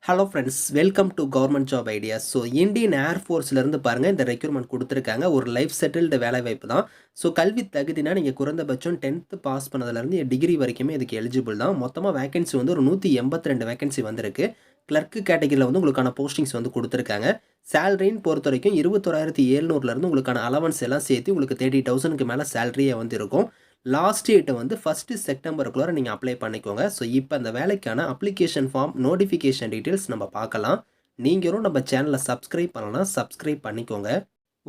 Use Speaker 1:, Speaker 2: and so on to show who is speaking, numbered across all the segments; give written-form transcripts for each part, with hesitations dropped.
Speaker 1: Hello friends, welcome to government job ideas. So Indian ஏர்ஃபோர்ஸ்லேருந்து பாருங்கள் இந்த ரெக்யூர்மெண்ட் கொடுத்துருக்காங்க. ஒரு லைஃப் செட்டில்டு வேலைவாய்ப்பு தான். ஸோ கல்வி தகுதினா நீங்கள் குறைந்தபட்சம் 10th பாஸ் பண்ணதுலேருந்து டிகிரி வரைக்குமே இதுக்கு எலிஜிபிள் தான். மொத்தமாக வேகன்சி வந்து ஒரு 182 வேகன்சி வந்திருக்கு. கிளர்க்கு கேட்டகரியில் வந்து உங்களுக்கான போஸ்டிங்ஸ் வந்து கொடுத்துருக்காங்க. சேலரின்னு பொறுத்த வரைக்கும் 21,700 உங்களுக்கான அலவன்ஸ் எல்லாம் சேர்த்து உங்களுக்கு 30,000க்கு மேலே சேலரியே வந்து இருக்கும். லாஸ்ட் டேட்டை வந்து 1 செப்டம்பருக்குள்ளார நீங்கள் அப்ளை பண்ணிக்கோங்க. ஸோ இப்போ அந்த வேலைக்கான அப்ளிகேஷன் ஃபார்ம் நோட்டிஃபிகேஷன் டீட்டெயில்ஸ் நம்ம பார்க்கலாம். நீங்களும் நம்ம சேனலை சப்ஸ்கிரைப் பண்ணலாம், சப்ஸ்கிரைப் பண்ணிக்கோங்க.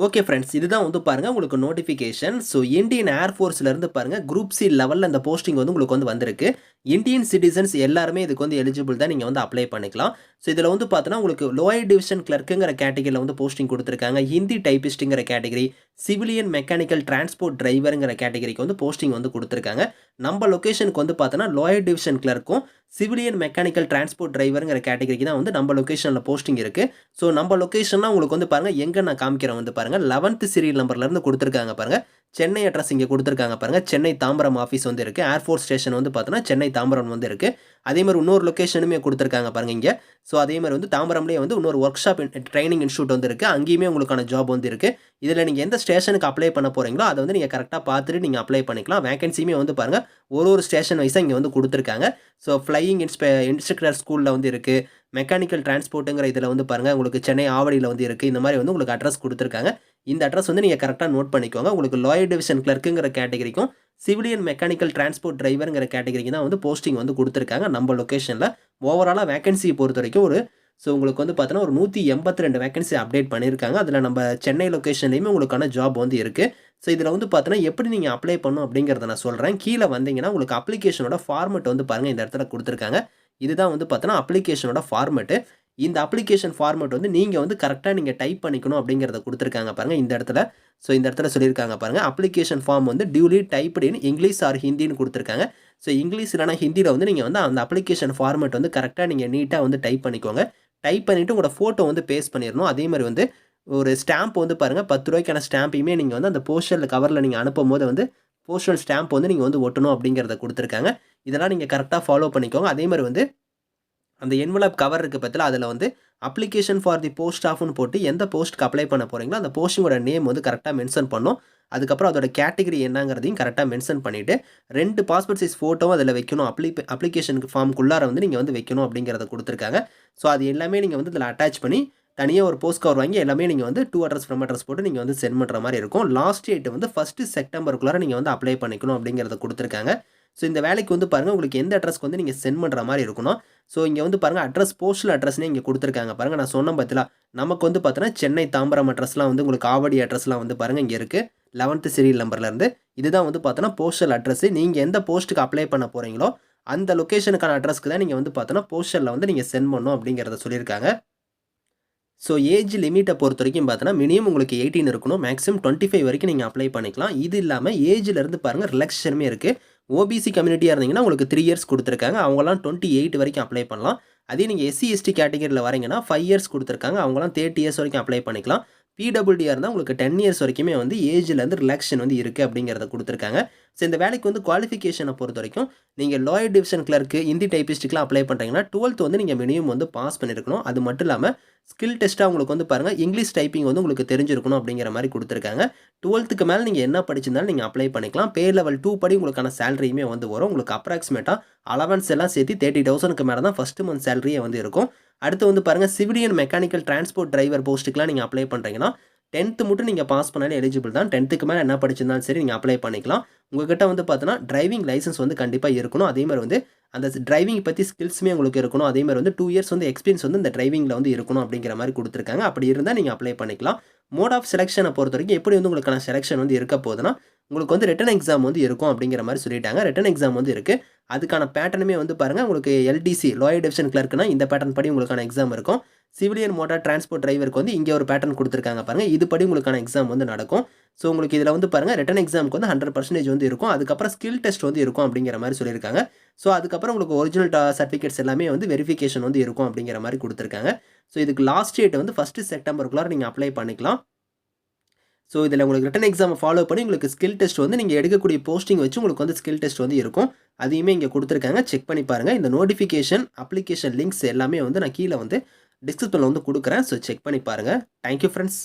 Speaker 1: ஓகே ஃப்ரெண்ட்ஸ், இதுதான் வந்து பாருங்கள் உங்களுக்கு நோட்டிஃபிகேஷன். ஸோ இந்தியன் ஏர்ஃபோர்ஸ்லேருந்து பாருங்கள் குரூப் சி லெவலில் அந்த போஸ்டிங் வந்து உங்களுக்கு வந்து வந்திருக்கு. இந்தியன் சிட்டிசன்ஸ் எல்லாருமே இதுக்கு வந்து எலிஜிபிள் தான், நீங்கள் வந்து அப்ளை பண்ணிக்கலாம். ஸோ இதில் வந்து பார்த்தோன்னா உங்களுக்கு லோயர் டிவிஷன் கிளர்க்குங்கிற கேட்டகரியில் வந்து போஸ்டிங் கொடுத்துருக்காங்க. ஹிந்தி டைப்பிஸ்ட்டுங்கிற கேட்டகரி, சிவிலியன் மெக்கானிக்கல் டிரான்ஸ்போர்ட் டிரைவருங்கிற கேட்டகரிக்கு வந்து போஸ்டிங் வந்து கொடுத்துருக்காங்க. நம்ம லொக்கேஷனுக்கு வந்து பார்த்தோன்னா லோயர் டிவிஷன் கிளர்க்கும் சிவிலியன் மெக்கானிக்கல் டிரான்ஸ்போர்ட் டிரைவருங்கிற கேட்டகரிக்கு தான் வந்து நம்ம லொக்கேஷனில் போஸ்டிங் இருக்குது. ஸோ நம்ம லொக்கேஷன்னா உங்களுக்கு வந்து பாருங்கள் எங்கே நான் காமிக்கிறேன் வந்து பாருங்கள் 11th சீரியல் நம்பர்லேருந்து கொடுத்துருக்காங்க பாருங்கள். சென்னை அட்ரஸ் இங்கே கொடுத்துருக்காங்க பாருங்கள். சென்னை தாம்பரம் ஆஃபீஸ் வந்து இருக்குது. ஏர்ஃபோர்ஸ் ஸ்டேஷன் வந்து பார்த்தோன்னா சென்னை தாம்பரம் வந்து இருக்குது. அதே மாதிரி இன்னொரு லொக்கேஷனுமே கொடுத்துருக்காங்க பாருங்கள் இங்கே. ஸோ அதே மாதிரி வந்து தாம்பரம்லேயே வந்து இன்னொரு ஒர்க் ஷாப் ட்ரைனிங் இன்ஸ்டியூட் வந்து இருக்குது. அங்கேயுமே உங்களுக்கான ஜாப் வந்து இருக்குது. இதில் நீங்கள் எந்த ஸ்டேஷனுக்கு அப்ளை பண்ண போகிறீங்களோ அதை வந்து நீங்கள் கரெக்டாக பார்த்துட்டு நீங்கள் அப்ளை பண்ணிக்கலாம். வேகன்சியுமே வந்து பாருங்கள் ஒரு ஸ்டேஷன் வைஸாக இங்கே வந்து கொடுத்துருக்காங்க. ஸோ ஃப்ளையிங் இன்ஸ்ட்ரக்டர் ஸ்கூலில் வந்து இருக்குது. மெக்கானிக்கல் டிரான்ஸ்போர்ட்டுங்கிற இதில் வந்து பாருங்கள் உங்களுக்கு சென்னை ஆவடியில் வந்து இருக்குது. இந்த மாதிரி வந்து உங்களுக்கு அட்ரஸ் கொடுத்துருக்காங்க. இந்த அட்ரஸ் வந்து நீங்கள் கரெக்டாக நோட் பண்ணிக்கோங்க. உங்களுக்கு லோயர் டிவிஷன் கிளர்க்குங்கிற கேட்டகரிக்கும் சிவிலியன் மெக்கானிக்கல் டிரான்ஸ்போர்ட் டிரைவருங்கிற கேட்டகரிக்கு தான் வந்து போஸ்டிங் வந்து கொடுத்துருக்காங்க நம்ம லொக்கேஷனில். ஓவராலாக வேகன்சியை பொறுத்த வரைக்கும் உங்களுக்கு வந்து பார்த்தோன்னா ஒரு 182 வேகன்சி அப்டேட் பண்ணியிருக்காங்க. அதில் நம்ம சென்னை லொக்கேஷன்லேயுமே உங்களுக்கான ஜாப் வந்து இருக்குது. ஸோ இதில் வந்து பார்த்தோன்னா எப்படி நீங்கள் அப்ளை பண்ணணும் அப்படிங்கிறத நான் சொல்கிறேன். கீழே வந்தீங்கன்னா உங்களுக்கு அப்ளிகேஷனோட ஃபார்மெட் வந்து பாருங்கள் இந்த இடத்துல கொடுத்துருக்காங்க. இதுதான் வந்து பார்த்தோன்னா அப்ளிகேஷனோட ஃபார்மெட்டு. இந்த அப்ளிகேஷன் ஃபார்மெட் வந்து நீங்கள் வந்து கரெக்டாக நீங்கள் டைப் பண்ணிக்கணும் அப்படிங்கிறத கொடுத்துருக்காங்க பாருங்கள் இந்த இடத்துல. ஸோ இந்த இடத்துல சொல்லியிருக்காங்க பாருங்கள் அப்ளிகேஷன் ஃபார்ம் வந்து duly typed in English or ஹிந்தின்னு கொடுத்துருக்காங்க. ஸோ இங்கிலீஷ் இல்லைனா ஹிந்தியில் வந்து நீங்கள் வந்து அந்த அப்ளிகேஷன் ஃபார்மெட் வந்து கரெக்டாக நீங்கள் நீட்டாக வந்து டைப் பண்ணிக்கோங்க. டைப் பண்ணிவிட்டு உங்களோட ஃபோட்டோ வந்து பேஸ்ட் பண்ணிடணும். அதே மாதிரி வந்து ஒரு ஸ்டாம்ப் வந்து பாருங்கள் 10 ரூபாய்க்கான ஸ்டாம்பையுமே நீங்கள் வந்து அந்த போஸ்டல் கவரில் நீங்கள் அனுப்பும் போது வந்து போஸ்டல் ஸ்டாம்ப் வந்து நீங்கள் வந்து ஒட்டணும் அப்படிங்கிறத கொடுத்துருக்காங்க. இதெல்லாம் நீங்கள் கரெக்டாக ஃபாலோ பண்ணிக்கோங்க. அதே மாதிரி வந்து அந்த என்வலப் கவர் இருக்குது பற்றில அதில் வந்து அப்ளிகேஷன் ஃபார் தி போஸ்ட் ஆஃப்னு போட்டு எந்த போஸ்ட்டுக்கு அப்ளை பண்ண போகிறீங்களோ அந்த போஸ்டிங்கோட நேம் வந்து கரெக்டாக மென்ஷன் பண்ணணும். அதுக்கப்புறம் அதோட கேட்டகரி என்னங்கிறதையும் கரெக்டாக மென்ஷன் பண்ணிவிட்டு 2 பாஸ்போர்ட் சைஸ் ஃபோட்டோவும் அதில் வைக்கணும். அப்ளிகேஷனுக்கு ஃபார்முக்குள்ளார வந்து நீங்கள் வந்து வைக்கணும் அப்படிங்கிறத கொடுத்துருக்காங்க. ஸோ அது எல்லாமே நீங்கள் வந்து இதில் அட்டாச் பண்ணி தனியாக ஒரு போஸ்ட் கவர் வாங்கி எல்லாமே நீங்கள் வந்து டூ அட்ரஸ் ஃப்ரம் அட்ரஸ் போட்டு நீங்கள் வந்து சென்ட் பண்ணுற மாதிரி இருக்கும். லாஸ்ட் டேட் வந்து 1 செப்டம்பருக்குள்ளார நீங்கள் வந்து அப்ளை பண்ணிக்கணும் அப்படிங்கிறத கொடுத்துருக்காங்க. ஸோ இந்த வேலைக்கு வந்து பாருங்கள் உங்களுக்கு எந்த அட்ரஸ்க்கு வந்து நீங்கள் சென்ட் பண்ணுற மாதிரி இருக்கணும். ஸோ இங்கே வந்து பாருங்கள் அட்ரஸ் போஸ்டல் அட்ரஸ்னே இங்கே கொடுத்துருக்காங்க பாருங்கள். நான் சொன்ன பார்த்தீங்களா நமக்கு வந்து பார்த்தோன்னா சென்னை தாம்பரம் அட்ரஸ்லாம் வந்து உங்களுக்கு ஆவடி அட்ரஸ்லாம் வந்து பாருங்கள் இங்கே இருக்குது 11th சீரியல் நம்பர்லேருந்து. இதுதான் வந்து பார்த்தோன்னா போஸ்டல் அட்ரஸ். நீங்கள் எந்த போஸ்ட்டுக்கு அப்ளை பண்ண போகிறீங்களோ அந்த லொக்கேஷனுக்கான அட்ரஸ்க்கு தான் நீங்கள் வந்து பார்த்தோன்னா போஸ்டலில் வந்து நீங்கள் சென்ட் பண்ணணும் அப்படிங்கிறத சொல்லியிருக்காங்க. ஸோ ஏஜ் லிமிட்டை பொறுத்த வரைக்கும் பார்த்தோன்னா மினிமம் உங்களுக்கு 18 இருக்கணும். மேக்ஸிமம் 25 வரைக்கும் நீங்கள் அப்ளை பண்ணிக்கலாம். இது இல்லாமல் ஏஜ்லேருந்து பாருங்கள் ரிலாக்ஸேஷனுமே இருக்குது. ஓபிசி கம்யூனிட்டியாக இருந்தீங்கன்னா உங்களுக்கு 3 இயர்ஸ் கொடுத்துருக்காங்க. அவங்களாம் 28 வரைக்கும் அப்ளை பண்ணலாம். அதே நீங்கள் எஸ்சி எஸ்டி கேட்டகரியில் வரீங்கன்னா 5 இயர்ஸ் கொடுத்துருக்காங்க. அவங்களாம் 30 இயர்ஸ் வரைக்கும் அப்ளை பண்ணிக்கலாம். பிடபிள்யூடியாக இருந்தால் உங்களுக்கு 10 இயர்ஸ் வரைக்குமே வந்து ஏஜ்லேருந்து ரிலாக்ஸேஷன் வந்து இருக்குது அப்படிங்கிறத கொடுத்துருக்காங்க. ஸோ இந்த வேலைக்கு வந்து குவாலிஃபிகேஷனை பொறுத்த வரைக்கும் நீங்கள் லோயர் டிவிஷன் கிளர்க்கு ஹிந்தி டைப்பிஸ்ட்டுக்குலாம் அப்ளை பண்ணுறீங்கன்னா 12th வந்து நீங்கள் மினிமம் வந்து பாஸ் பண்ணியிருக்கணும். அது மட்டும் இல்லாமல் ஸ்கில் டெஸ்ட்டாக உங்களுக்கு வந்து பாருங்கள் இங்கிலீஷ் டைப்பிங் வந்து உங்களுக்கு தெரிஞ்சிருக்கணும் அப்படிங்கிற மாதிரி கொடுத்துருக்காங்க. 12th மேலே நீங்கள் என்ன படிச்சிருந்தாலும் நீங்கள் அப்ளை பண்ணிக்கலாம். பே லெவல் 2 படி உங்களுக்கான சேலரியுமே வந்து வரும். உங்களுக்கு அப்ராக்சிமேட்டாக அலவன்ஸ் எல்லாம் சேர்த்து 30,000க்கு மேலே தான் ஃபஸ்ட்டு மந்த் சேலரியே வந்து இருக்கும். அடுத்து வந்து பாருங்கள் சிவிலியன் மெக்கானிக்கல் டிரான்ஸ்போர்ட் டிரைவர் போஸ்ட்டுக்குலாம் நீங்கள் அப்ளை பண்ணுறீங்கன்னா 10th மட்டும் நீங்கள் பாஸ் பண்ணாலே எலிஜிபிள் தான். 10th மேலே என்ன படிச்சிருந்தாலும் சரி நீங்கள் அப்ளை பண்ணிக்கலாம். உங்கள்கிட்ட வந்து பார்த்தோன்னா டிரைவிங் லைசன்ஸ் வந்து கண்டிப்பாக இருக்கணும். அதே மாதிரி வந்து அந்த டிரைவிங் பற்றி ஸ்கில்ஸுமே உங்களுக்கு இருக்கணும். அதே மாதிரி வந்து 2 இயர்ஸ் வந்து எக்ஸ்பீரியன்ஸ் வந்து இந்த டிரைவிங்கில் வந்து இருக்கணும் அப்படிங்கிற மாதிரி கொடுத்துருக்காங்க. அப்படி இருந்தால் நீங்கள் அப்ளை பண்ணிக்கலாம். மோட் ஆஃப் செலெக்ஷனை பொறுத்த வரைக்கும் எப்படி வந்து உங்களுக்கான செலெக்ஷன் வந்து இருக்க போகுதுன்னா உங்களுக்கு வந்து ரிட்டன் எக்ஸாம் வந்து இருக்கும் அப்படிங்கிற மாதிரி சொல்லிட்டாங்க. ரிட்டன் எக்ஸாம் வந்து இருக்குது. அதுக்கான பேட்டர்னுமே வந்து பாருங்கள் உங்களுக்கு எல்டிசி லோயர் டிவிஷன் கிளர்க்குனா இந்த பேட்டர்ன் படி உங்களுக்கான எக்ஸாம் இருக்கும். சிவிலியன் மோட்டார் டிரான்ஸ்போர்ட் டிரைவருக்கு வந்து இங்கே ஒரு பேட்டர்ன் கொடுத்துருக்காங்க பாருங்கள். இது படி உங்களுக்கான எக்ஸாம் வந்து நடக்கும். ஸோ உங்களுக்கு இதில் வந்து பாருங்கள் ரிட்டன் எக்ஸாமுக்கு வந்து 100% வந்து இருக்கும். அதுக்கப்புறம் ஸ்கில் டெஸ்ட் வந்து இருக்கும் அப்படிங்கிற மாதிரி சொல்லியிருக்காங்க. ஸோ அதுக்கப்புறம் உங்களுக்கு ஒரிஜினல் சர்டிஃபிகேட்ஸ் எல்லாமே வந்து வெரிஃபிகேஷன் வந்து இருக்கும் அப்படிங்கிற மாதிரி கொடுத்துருக்காங்க. ஸோ இதுக்கு லாஸ்ட் டேட் வந்து 1 செப்டம்பருக்குள்ளார நீங்கள் அப்ளை பண்ணிக்கலாம். ஸோ இதில் உங்களுக்கு ரிட்டன் எக்ஸாமை ஃபாலோ பண்ணி உங்களுக்கு ஸ்கில் டெஸ்ட் வந்து நீங்கள் எடுக்கக்கூடிய போஸ்டிங் வச்சு உங்களுக்கு வந்து ஸ்கில் டெஸ்ட் வந்து இருக்கும். அதையுமே இங்கே கொடுத்துருக்காங்க. செக் பண்ணி பாருங்கள். இந்த நோட்டிஃபிகேஷன், அப்ளிகேஷன் லிங்க்ஸ் எல்லாமே வந்து நான் கீழே வந்து டிஸ்கிரிப்ஷனில் வந்து கொடுக்குறேன். ஸோ செக் பண்ணி பாருங்கள். Thank you friends.